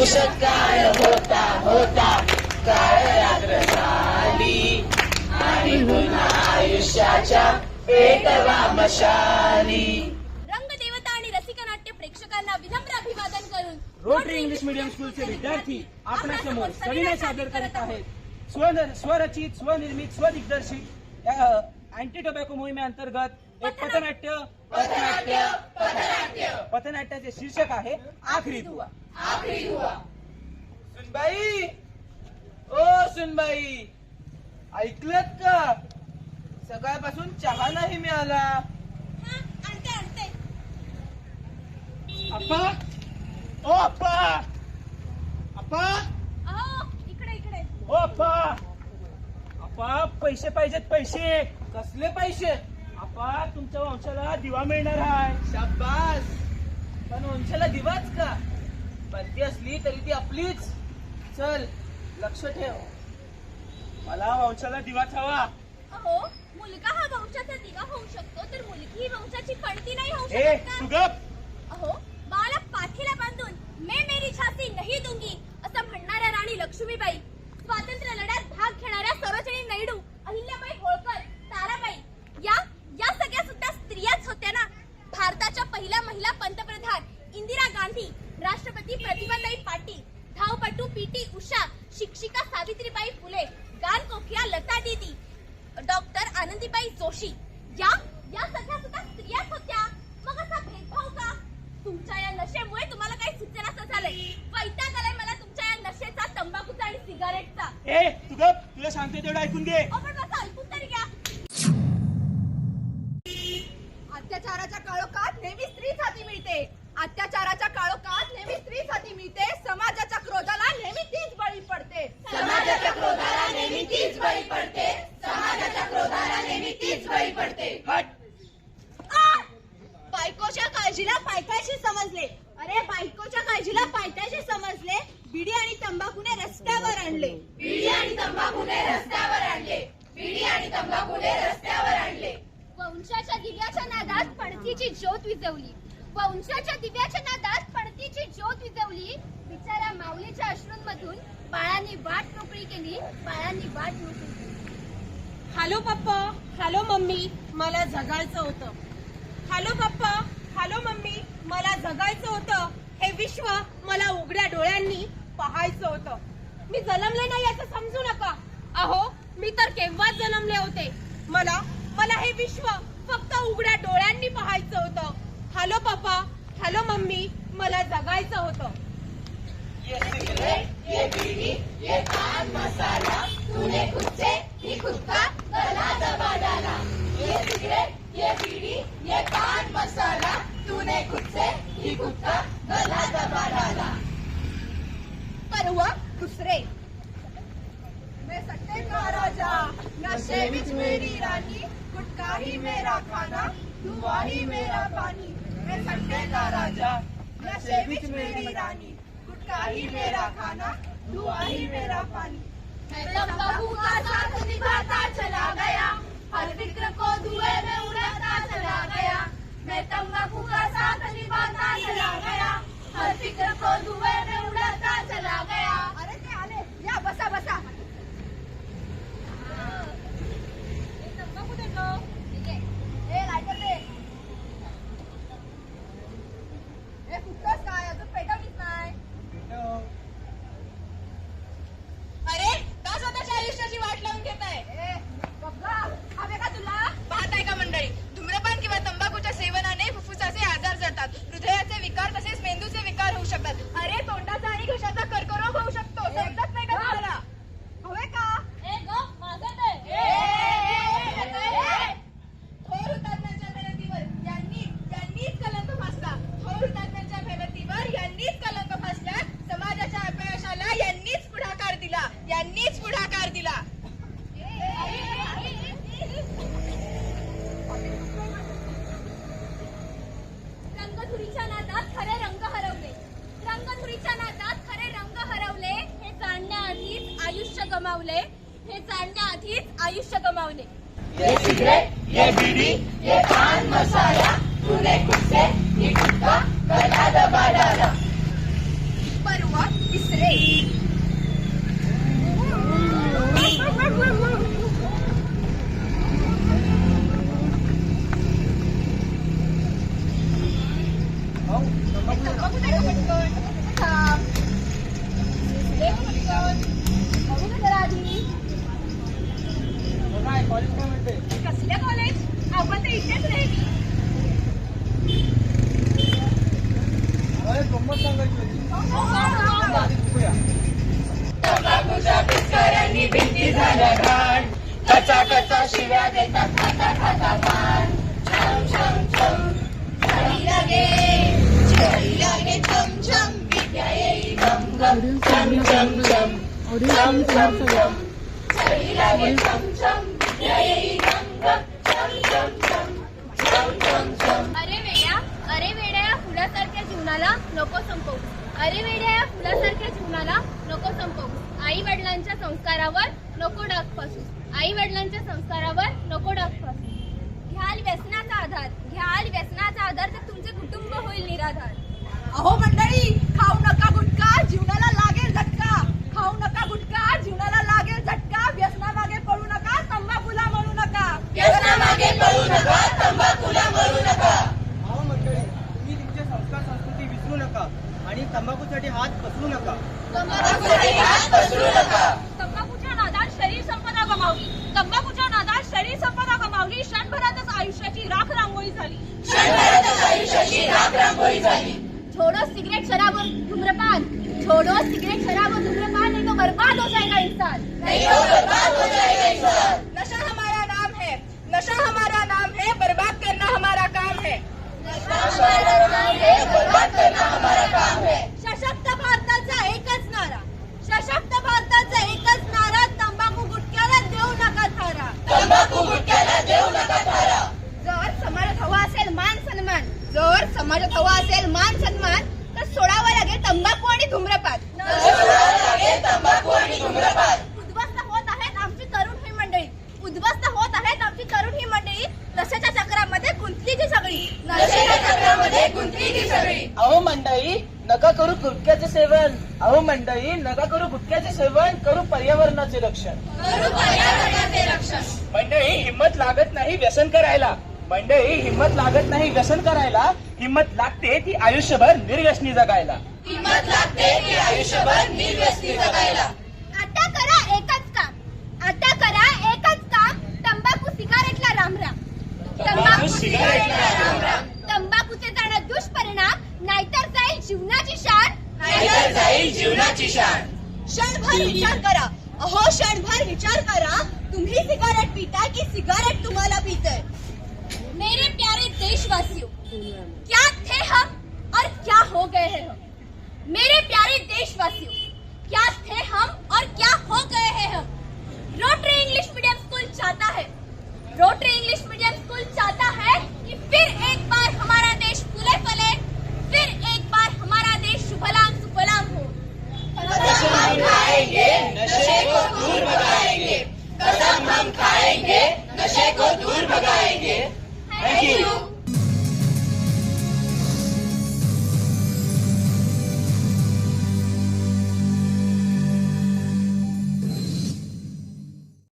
उषत्काळ होता होता काळ रात्र झाली आणि पुन्हा आयुष्याच्या पेटवा मशाली. रंगदेवता आणि रसिकनाट्य प्रेक्षकांना विनम्र अभिवादन करून रोटरी इंग्लिश मीडियम स्कूलचे विद्यार्थी आपणासमोर सविनय सादर करत आहेत. स्वरचित, स्वनिर्मित, स्वदिग्दर्शित अँटी टोबॅको मोहिमेअंतर्गत एक पथनाट्याचे शीर्षक आहे आखरी दुआ. सुनबाई, ओ सुनबाई, ऐकलत का? सकाळपासून चहा नाही मिळाला. आणते. अप्पा, ओ अप्पा, अप्पा, अहो इकडे ओ अप्पा, अप्पा, पैसे पाहिजेत. पैसे. कसले पैसे? अप्पा, तुमच्या वंशाला दिवा मिळणार आहे. शाबास. पण वंशाला दिवाच का? बंदी असली तरी ती आपलीच. चल, लक्ष ठेव, मला वंशाला दिवाच हवा. अहो, मुलगा हा वंशाचा दिवा होऊ शकतो तर मुलगी ही वंशाची पणती नाही होऊ ए, शकत तू का? गप. अहो, बाळाला पाठीला बांधून मैं मेरी झांसी नहीं दूंगी असं म्हणणाऱ्या राणी लक्ष्मीबाई, स्वातंत्र्य लढ्यात भाग घेणाऱ्या सरोजिनी नायडू, अहिल्याबाई होळकर, ताराबाई या सगळ्या सुद्धा स्त्रियाच होत्या ना. भारताच्या पहिल्या महिला पंतप्रधान इंदिरा गांधी, राष्ट्रपती प्रतिभाताई पाटील, धावपटू पीटी उषा, शिक्षिका सावित्रीबाई फुले, गानकोकिळा लता दीदी, डॉक्टर आनंदीबाई जोशी या सगळ्या सुद्धा स्त्रियाच होत्या. मग असा भेदभाव का? तुमच्या या नशेमुळे तुम्हाला काही सुचेनासं झालंय. वैताग आलाय मला तुमच्या या नशेचा, तंबाखूचा आणि सिगारेटचा. ए, तू गप. तुला सांगते तेवढं ऐकून घे. आपण बसा, ऐकून तरी घ्या. अत्याचाराच्या काळोखात नेहमी स्त्रीच हाती मिळते. अत्याचाराच्या काळोखात नेहमी स्त्रीच हाती मिळते. समाजाच्या क्रोधाला नेहमी तीच बळी पडते. समाजाच्या क्रोधाला नेहमी तीच बळी पडते. समाजाच्या क्रोधाला नेहमी तीच बळी पडते. हट. बायकोच्या काळजीला पायथ्याशी समजले. अरे, बायकोच्या काळजीला पायथ्याशी समजले. बिडी आणि तंबाखूने रस्त्यावर आणले. बिडी आणि तंबाखूने रस्त्यावर आणले. बिडी आणि तंबाखूने रस्त्यावर आणले. वंशाच्या दिव्याच्या नादात पणतीची ज्योत विझवली. वंशाच्या दिव्याच्या नादात पणतीची ज्योत विझवली. बिचाऱ्या माऊलीच्या अश्रूंमधून बाळांनी वाट मोकळी केली. बाळांनी वाट मोकळी केली. हॅलो पप्पा, हॅलो मम्मी, मला जगायचं होतं. हॅलो पप्पा, हॅलो मम्मी, मला जगायचं होतं. हे विश्व मला उघड्या डोळ्यांनी पाहायचं होतं. मी जन्मले नाही असं समजू नका. अहो, मी तर केव्हाच जन्मले होते. मला हे विश्व फक्त उघड्या डोळ्यांनी पाहायचं होतं. हॅलो पप्पा, हॅलो मम्मी, मला जगायचं होतं. ये सिगरेट, ये बीड़ी, ये पान मसाला, तूने खुद से ही खुद का गला दबा डाला. ये सिगरेट, ये बीड़ी, ये पान मसाला, तूने खुद से ही खुद का गला दबा डाला. पर हुआ दूसरे. मैं सट्टे का राजा, नशे विच मेरी रानी, गुटखा ही मेरा खाना, धुआं ही मेरा पानी. मैं सट्टे का राजा, नशे विच मेरी रानी, गुटखा ही मेरा खाना, धुआं ही मेरा पानी. मैं तंबाकू का साथ निभाता चला गया, हर फिक्र को धुएं में उड़ाता चला गया. मैं तंबाकू का साथ निभाता चला गया, हर फिक्र को धुएं में उड़ाता चला गया. अरे ते आले, या बसा बसा. तंबाखू देतो. ठीक आहे. ए लायटर दे. ए फुटतोस काय? अजून पेटवलीच नाही. अरे, का स्वतःच्या आयुष्याची वाट लावून घेताय? ए बघा, हवे का तुला? पाहताय का मंडळी, धूम्रपान किंवा तंबाखूच्या सेवनाने फुफ्फुसाचे आजार जडतात, हृदयाचे विकार तसेच मेंदूचे विकार होऊ शकतात. अरे, तोंडाचा आणि घशाचा कर्करोग होऊ शकतो. समजत नाही का तुम्हाला? हवे का? ए ग, माझं ते. थोर हुतात्म्यांच्या मेहनतीवर यांनीच कलंक फासला. थोर हुतात्म्यांच्या मेहनतीवर यांनीच कलंक फासला. समाजाच्या अपयशाला यांनीच पुढाकार दिला. रंगधुरीच्या नादात खरे रंग हरवले. रंगधुरीच्या नादात खरे रंग हरवले. हे जाणण्याआधीच आयुष्य गमावले. ये सिगरेट, ये बीड़ी, ये पान मसाला, तूने खुद से ही खुद का गला दबा डाला. पर हुआ तंबाखू दे का पटकन. थांब. दे का पटकन. बघू दे जरा आधी. काय कॉलेज काय म्हणते? कसल्या कॉलेज? आपण तर इथेच राहिली. अरे गंमत सांगायची होती. हो. आधी बघूया. तंबाखूच्या पिचकाऱ्यांनी भिंती झाल्या घाण, कचा कचा शिव्या देतात खाता खाता पान. छम छम छम छडी लागे छम छम, विद्या येई गम गम. छम छम छम छम छम छम छडी लागे छम छम, विद्या येई गम गम. छम छम छम छम छम छम. अरे वेड्या या फुलासारख्या जीवनाला नको संपवू. अरे वेड्या या फुलासारख्या जीवनाला नको संपवू. आई वडिलांच्या संस्कारावर नको डाग फासू. आई वडिलांच्या संस्कारावर नको डाग फासू. घ्याल व्यसनाचा आधार तर तुमचे कुटुंब होईल निराधार. अहो मंडळी, खाऊ नका गुटखा, जीवनाला लागेल झटका. खाऊ नका गुटखा, जीवनाला लागेल झटका. व्यसनामागे पळू नका, तंबाखूला म्हणू नका. व्यसनामागे पळू नका, तंबाखूला मरू नका. अहो मंडळी, तुम्ही तुमचे संस्कार संस्कृती विसरू नका आणि तंबाखूसाठी हात पसरू नका. तंबाखूसाठी हात पसरू नका. तंबाखूच्या नादात शरीर संपदा गमावली. तंबाखूच्या नादात शरीर संपदा गमावली. क्षणभरातच आयुष्याची राख रांगोळी झाली. क्षणभरातच आयुष्याची राख रांगोळी झाली. छोड़ो सिगरेट शराब और धूम्रपान. छोड़ो सिगरेट शराब और धूम्रपान, नहीं तो बर्बाद हो जाएगा इंसान. नहीं तो बर्बाद हो जाएगा इंसान. नशा हमारा नाम है, नशा हमारा नाम है, बर्बाद करना हमारा काम है. हमारा नाम है, बर्बाद करना हमारा काम है. सशक्त भारताचा एकच नारा. सशक्त भारताचा एकच नारा. तंबाखू गुटख्याला देऊ नका थारा. तंबाखू गुटख्याला देऊ नका थारा. जर समाजात हवा असेल मान सन्मान, जर समाजात हवा असेल मान सन्मान, तर सोडावं लागेल तंबाखू आणि धूम्रपान. सोडावं लागेल तंबाखू आणि धूम्रपान. उद्ध्वस्त होत आहेत आमची तरुण ही मंडळी. उद्ध्वस्त होत आहेत आमची तरुण ही मंडळी. नशेच्या चक्रामध्ये गुंतली ती सगळी. नशेच्या चक्रामध्ये गुंतली ती सगळी. अहो मंडळी, नका करू गुटख्याचे सेवन. अहो मंडळी, नका करू गुटख्याचे सेवन. करू पर्यावरणाचे रक्षण. करू पर्यावरणाचे रक्षण. मंडळी, हिंमत लागत नाही व्यसन करायला. मंडळी, हिंमत लागत नाही व्यसन करायला. हिंमत लागते ती आयुष्यभर निर्व्यसनी जगायला. हिंमत लागते ती आयुष्यभर निर्व्यसनी जगायला. आता करा एकच काम. आता करा एकच काम. तंबाखू सिगारेटला रामराम. तंबाखू सिगारेटला रामराम. तंबाखूचे जाणं दुष्परिणाम, नाहीतर जाईल जीवनाची शान. नाहीतर जाईल जीवनाची शान. क्षणभर विचार करा. अहो क्षणभर विचार करा. तुम्ही सिगारेट पीता की सिगारेट तुम्हाला पीते. मेरे प्यारे देशवासियों, क्या थे हम और क्या हो गए हैं हम. मेरे प्यारे देशवासियों, क्या थे हम और क्या हो गए हैं हम. रोटरी इंग्लिश मीडियम स्कूल चाहता है, रोटरी इंग्लिश मीडियम स्कूल चाहता है कि फिर एक बार हमारा देश फूले फले, फिर एक बार हमारा देश शुभलाम सुफलाम हो. कसम हम खाएंगे, नशे को दूर भगाएंगे. कसम हम खाएंगे, नशे को दूर भगाएंगे. Thank you.